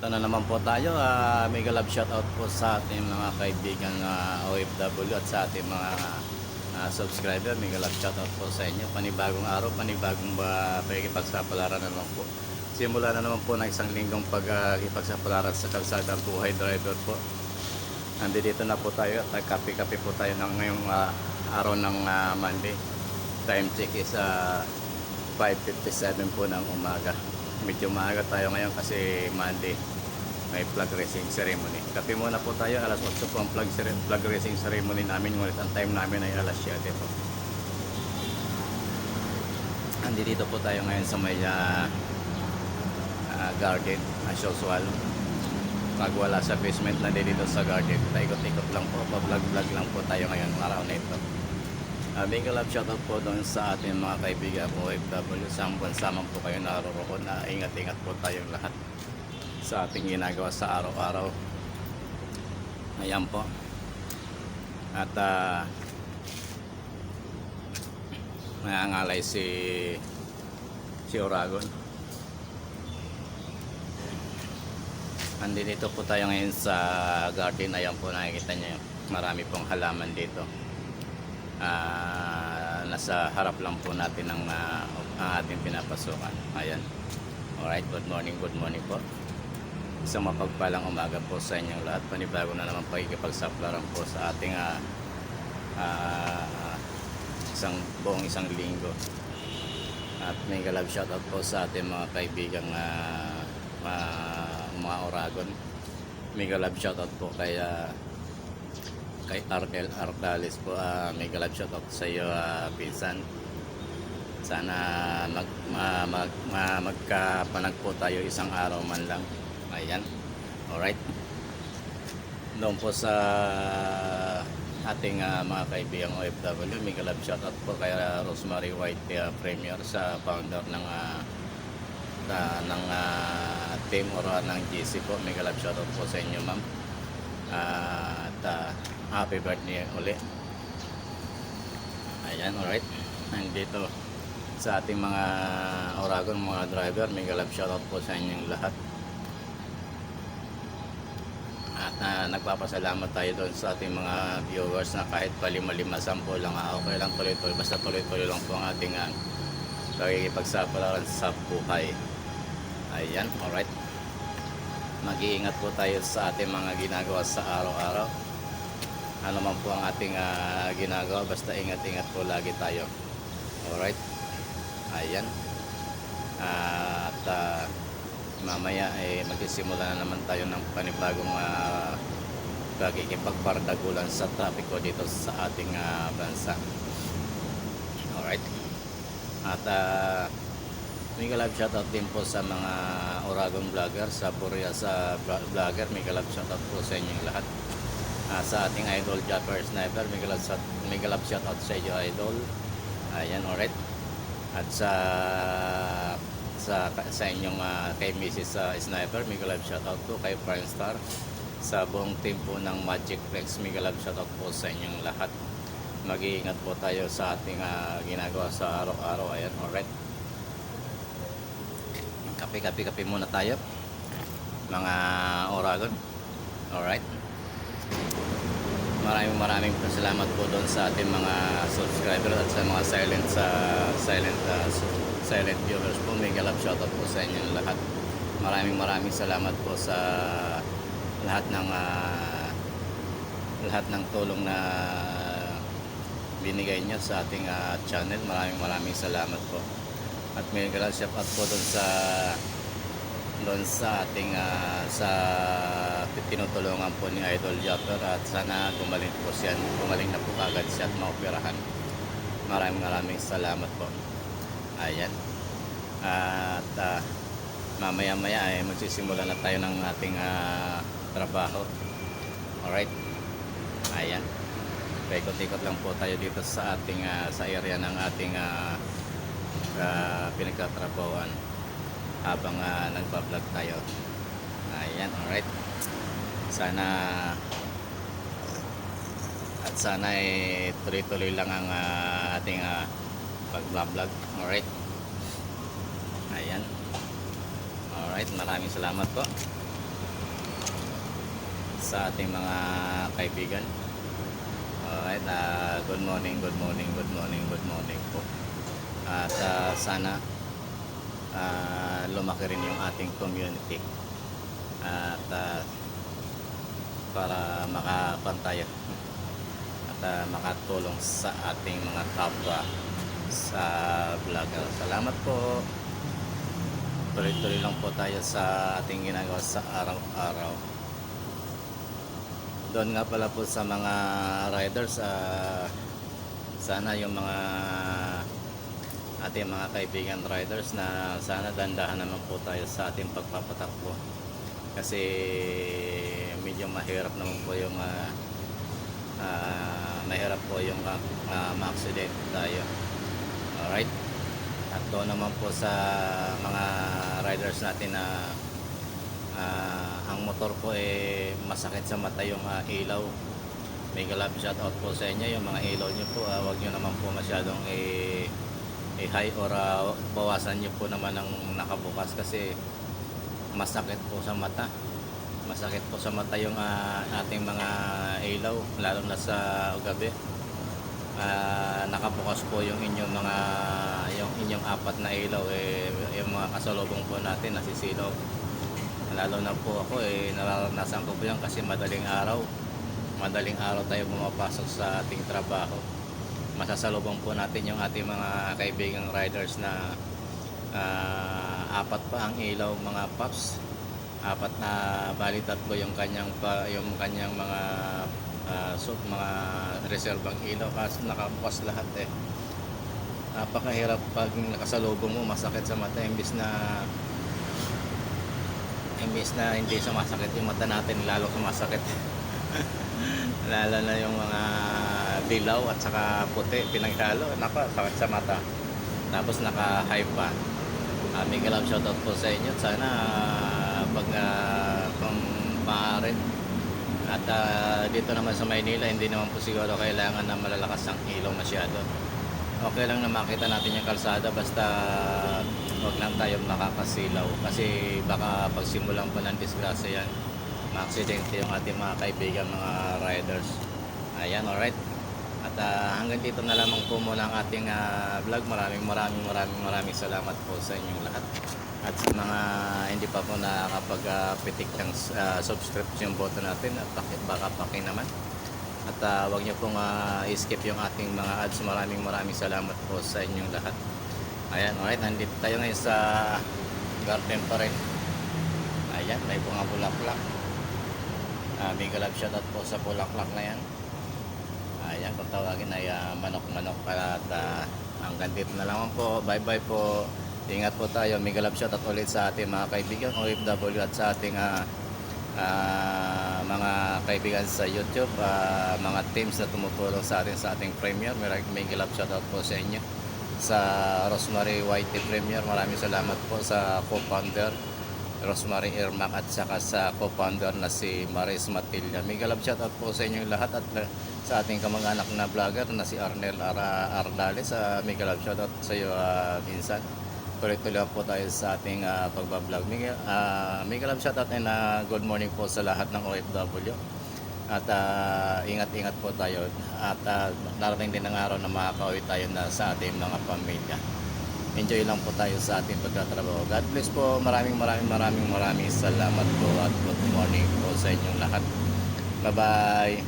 Ito na naman po tayo. Mega love shoutout po sa ating mga kaibigan OFW at sa ating mga subscriber. Mega love shoutout po sa inyo. Panibagong araw, panibagong pakikipagsapalaran na naman po. Simula na naman po ng isang linggong pagkipagsapalaran sa kalsadang buhay driver po. Nandito na po tayo at nagkape-kape po tayo ng ngayong araw ng Monday. Time check is 5:57 po ng umaga. Medyo maaga tayo ngayon kasi Monday may flag racing ceremony. Kape muna po tayo, alas 8 po ang flag racing ceremony namin, ngunit ang time namin ay alas 7 po. Andito po tayo ngayon sa may garden as usual. Pag wala sa basement na dito sa garden, ikot-ikot lang po, pa-vlog lang po tayo ngayon araw na ito. Mega love shoutout po doon sa ating mga kaibigan po OFW. Samang po kayo naroroon na ingat-ingat po tayong lahat sa ating ginagawa sa araw-araw. Ayan po. At nangangalay si Oragon. Andito po tayo ngayon sa garden. Ayan po, nakikita nyo, marami pong halaman dito. Nasa harap lang po natin ang ating pinapasukan. Ayan. Alright, good morning po. Isang mapagpalang umaga po sa inyong lahat. Panibago na naman pagkikipagsaplaran po sa ating isang linggo. At may galab shoutout po sa ating mga kaibigang mga Oragon. May galab shoutout po kay Arnel Ardales po. May galab shoutout sa iyo, pinsan. Sana magkapanag po tayo isang araw man lang. Ayan. Alright. Doon po sa ating mga kaibigang OFW, may galab shoutout po kay Rosemary White Premier, sa founder ng team or ng GC po. May galab shoutout po sa inyo, ma'am. At happy birthday ulit. Ayan, alright. Nandito sa ating mga Oragon, mga driver, may galab shoutout po sa inyong lahat. At nagpapasalamat tayo doon sa ating mga viewers na kahit pa 5-10 lang, okay lang, tuloy-tuloy. Basta tuloy-tuloy lang po ang ating pakikipagsapalaran sa buhay. Ayan, alright. Mag-iingat po tayo sa ating mga ginagawa sa araw-araw. Ano man po ang ating ginagawa, basta ingat-ingat po lagi tayo. Alright. Ayan. At mamaya magsisimula na naman tayo ng panibagong pagkikipagbardagulan sa trapiko dito sa ating bansa. Alright. At may galab shoutout din po sa mga Oragon vlogger, sa Borea sa vlogger. May galab shoutout po sa inyong lahat. Sa ating idol Japper Sniper, may galab shoutout sa iyo, idol. Ayan, alright. At sa inyong kay Mrs. Sniper, may galab shoutout po kay Friendstar. Sa buong team po ng Magic Flex, may galab shoutout po sa inyong lahat. Mag-iingat po tayo sa ating ginagawa sa araw-araw. Ayan, alright. Kape muna tayo, mga Oragon. Alright. Maraming salamat po doon sa ating mga subscriber at sa mga silent viewers po. May galab shoutout po sa inyo lahat. Maraming salamat po sa lahat ng tulong na binigay niyo sa ating channel. Maraming salamat po. At may galab shoutout po doon sa ating sa tinutulungan po ni Idol Japper, at sana gumaling na po kagad siya at maoperahan. Maraming salamat po. Ayan. At mamaya magsisimula na tayo ng ating trabaho. Alright. Ayan. Paikot-ikot lang po tayo dito sa ating sa area ng ating pinagtatrabahoan habang nagpa-vlog tayo. Ayan, alright. Sana tuloy-tuloy lang ang ating pag-vlog. Alright. Ayan. Alright, maraming salamat po. sa ating mga kaibigan. Alright, good morning, good morning, good morning, good morning po. At sana lumaki rin yung ating community. At para makapantay at makatulong sa ating mga kapwa sa vlogger. Salamat po. Tuloy-tuloy lang po tayo sa ating ginagawa sa araw-araw. Doon nga pala po sa mga riders, sana yung mga ating mga kaibigan riders na sana dandahan naman po tayo sa ating pagpapatakbo. Kasi medyo mahirap naman po yung mahirap po yung ma-accident tayo. Alright. At doon naman po sa mga riders natin na ang motor po masakit sa mata yung ilaw. May galap shout out po sa inyo. Yung mga ilaw nyo po, wag nyo naman po masyadong high or bawasan nyo po naman ng nakabukas kasi masakit po sa mata. Masakit po sa mata yung ating mga ilaw, lalo na sa gabi. Nakabukas po yung inyong apat na ilaw, yung mga kasalubong po natin nasisilaw. Lalo na po ako, nararanasan ko po yan kasi madaling araw tayo pumapasok sa ating trabaho. Masasalubong po natin yung ating mga kaibigang riders na apat pa ang ilaw, mga paps. Apat na bali, tatlo yung kanyang mga mga reserbang ilaw kasi nakabukas lahat. Napakahirap pag nakasalubong mo, masakit sa mata imbis na hindi sumasakit yung mata natin, lalo sumasakit. Lalo na yung mga dilaw at saka puti pinaghalo, sakit sa mata, tapos naka-high pa. Mega love shoutout po sa inyo. Sana pag kung maaari at dito naman sa Maynila, hindi naman po siguro kailangan na malalakas ang ilaw masyado. Okay lang na makita natin yung kalsada, basta wag lang tayo makakasilaw kasi baka pagsimulan pa ng disgrasya yan, maaksidente yung ating mga kaibigan, mga riders. Ayan, alright. At hanggang dito na lamang po muna ang ating vlog. Maraming salamat po sa inyong lahat. At sa mga hindi pa po nakakapag-pitik ng subscription button natin, at baka paki naman. At wag niyo pong i-skip yung ating mga ads. Maraming salamat po sa inyong lahat. Ayan, alright. Nandito tayo ngayon sa garden pa rin. Ayan, may bunga bulaklak. Mega love shoutout po sa bulaklak na yan. Ayan, kung tawagin ay manok-manok. At hanggang dito na lang po. Bye po. Ingat po tayo. Mega love shoutout ulit sa ating mga kaibigan OFW at sa ating mga kaibigan sa YouTube, mga teams na tumutulong sa ating Premier. Mega love shoutout po sa inyo. Sa Rosemary YT Premier, maraming salamat po sa co-founder Rosemary Irmac at saka sa co-founder na si Maris Matilda. Mega love shoutout po sa inyong lahat at sa ating kamag-anak na vlogger na si Arnel Ardales. Mega love shoutout sa iyo, Vincent. Tuloy-tuloy po tayo sa ating pagbablog. Mega love shoutout and good morning po sa lahat ng OFW. At ingat-ingat po tayo. At darating din ang araw na makakauwi tayo na sa ating mga pamilya. Enjoy lang po tayo sa ating pagtatrabaho. God bless po. Maraming salamat po at good morning po sa inyong lahat. Bye-bye.